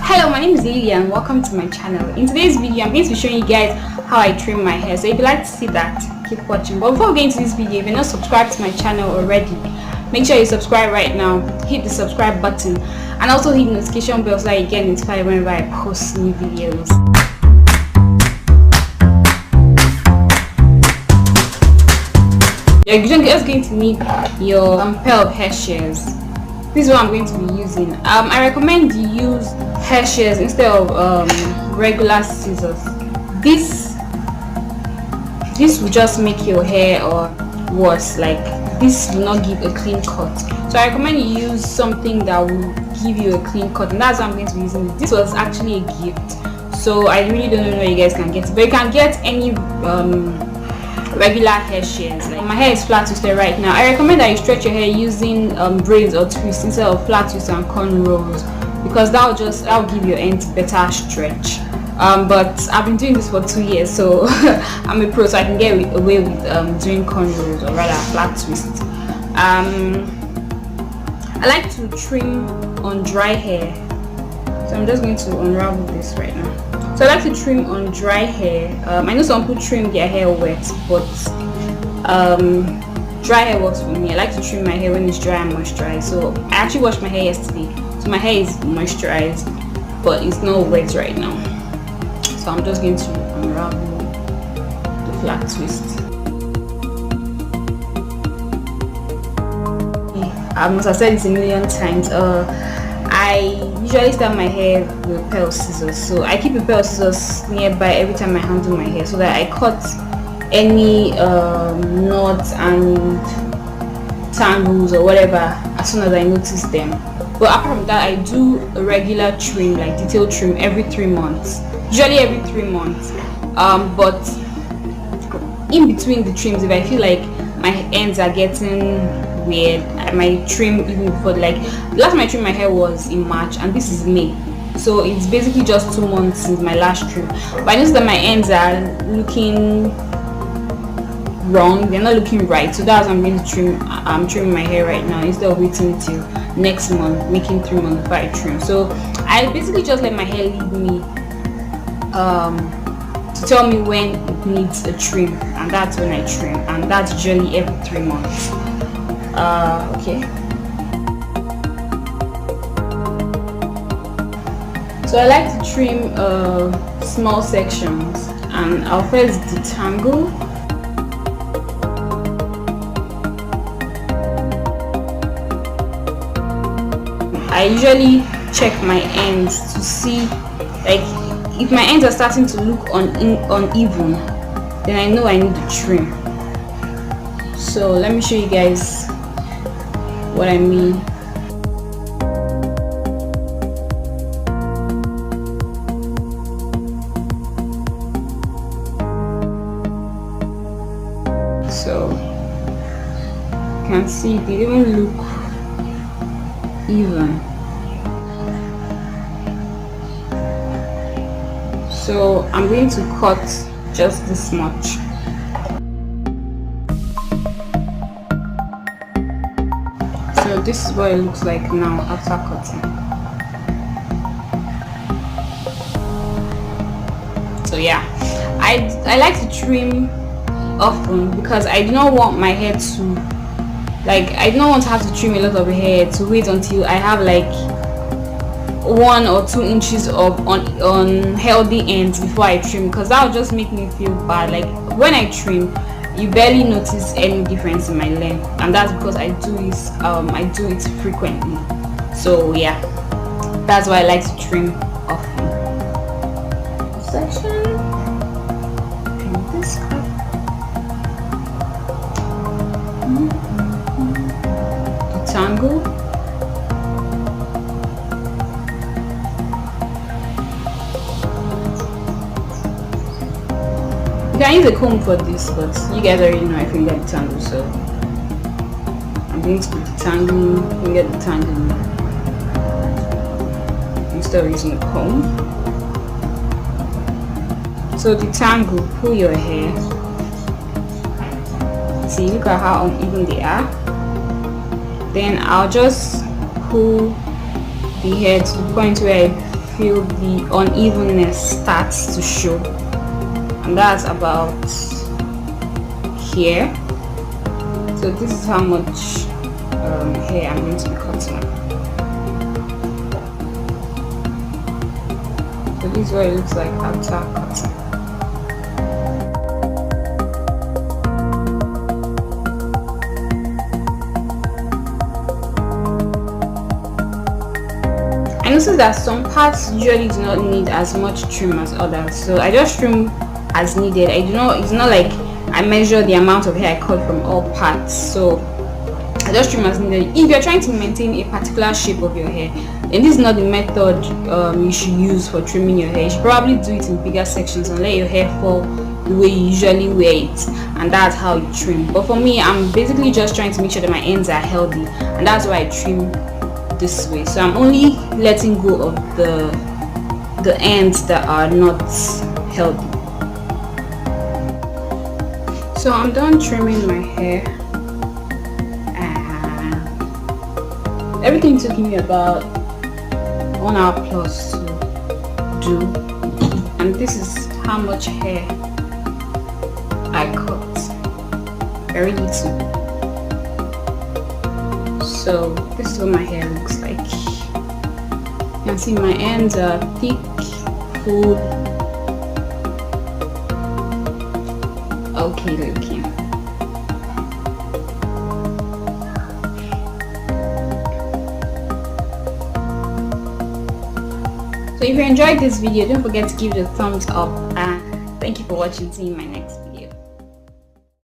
Hello, my name is Lily and welcome to my channel. In today's video, I'm going to be showing you guys how I trim my hair. So if you'd like to see that, keep watching. But before we get into this video, if you're not subscribed to my channel already, make sure you subscribe right now. Hit the subscribe button and also hit the notification bell so that you get notified whenever I post new videos. You're just going to need your pair of hair shears. This is what I'm going to be using. I recommend you use hair shears instead of regular scissors. This will just make your hair worse. Like, this will not give a clean cut. So I recommend you use something that will give you a clean cut, and that's what I'm going to be using. This was actually a gift, so I really don't know where you guys can get it, but you can get any regular hair shears. Like, my hair is flat twisted right now. I recommend that you stretch your hair using braids or twists instead of flat twists and cornrows, because that will give your ends better stretch. But I've been doing this for 2 years, so I'm a pro, so I can get away with doing cornrows, or rather flat twists. I like to trim on dry hair, so I'm just going to unravel this right now. So I like to trim on dry hair. I know some people trim their hair wet, but dry hair works for me. I like to trim my hair when it's dry and moisturized. So I actually washed my hair yesterday, so my hair is moisturized, but it's not wet right now. So I'm just going to unravel the flat twist. I must have said this a million times. I usually style my hair with a pair of scissors, so I keep a pair of scissors nearby every time I handle my hair, so that I cut any knots and tangles or whatever as soon as I notice them. But apart from that, I do a regular trim, like detail trim, every 3 months, usually every 3 months. But in between the trims, if I feel like my ends are getting weird, I might trim even before. Like, last time I trimmed my hair was in March, and this is May, so it's basically just 2 months since my last trim. But I noticed that my ends are looking wrong, they're not looking right, so that's why I'm going to trim. I'm trimming my hair right now instead of waiting till next month, making 3 months before I trim. So I basically just let my hair lead me to tell me when it needs a trim, and that's when I trim, and that's usually every 3 months. Okay, so I like to trim small sections, and I'll first detangle. I usually check my ends to see, like, if my ends are starting to look uneven, then I know I need to trim. So let me show you guys what I mean. So you can see they even look even. So I'm going to cut just this much. So this is what it looks like now after cutting. So yeah, I like to trim often because I do not want my hair to, like, I do not want to have to trim a lot of hair to wait until I have like 1 or 2 inches of unhealthy ends before I trim, because that will just make me feel bad. Like, when I trim, you barely notice any difference in my length, and that's because I do it frequently. So yeah, that's why I like to trim often. Section, trim this up. Detangle. You can use a comb for this, but you guys already know I can get the tangle, so I'm going to put the tangle, get the tangle instead of using a comb. So the tangle, pull your hair. See, look at how uneven they are. Then I'll just pull the hair to the point where I feel the unevenness starts to show, and that's about here. So this is how much hair I'm going to be cutting. So this is what it looks like after cutting. I noticed that some parts usually do not need as much trim as others, so I just trim as needed. It's not like I measure the amount of hair I cut from all parts, so I just trim as needed. If you're trying to maintain a particular shape of your hair, then this is not the method you should use for trimming your hair. You should probably do it in bigger sections and let your hair fall the way you usually wear it, and that's how you trim. But for me, I'm basically just trying to make sure that my ends are healthy, and that's why I trim this way. So I'm only letting go of the ends that are not healthy. So I'm done trimming my hair, and everything took me about 1 hour plus to do, and this is how much hair I cut. Very little. So this is what my hair looks like. You can see my ends are thick, full, okay looking. So if you enjoyed this video, don't forget to give it a thumbs up, and thank you for watching. See you in my next video.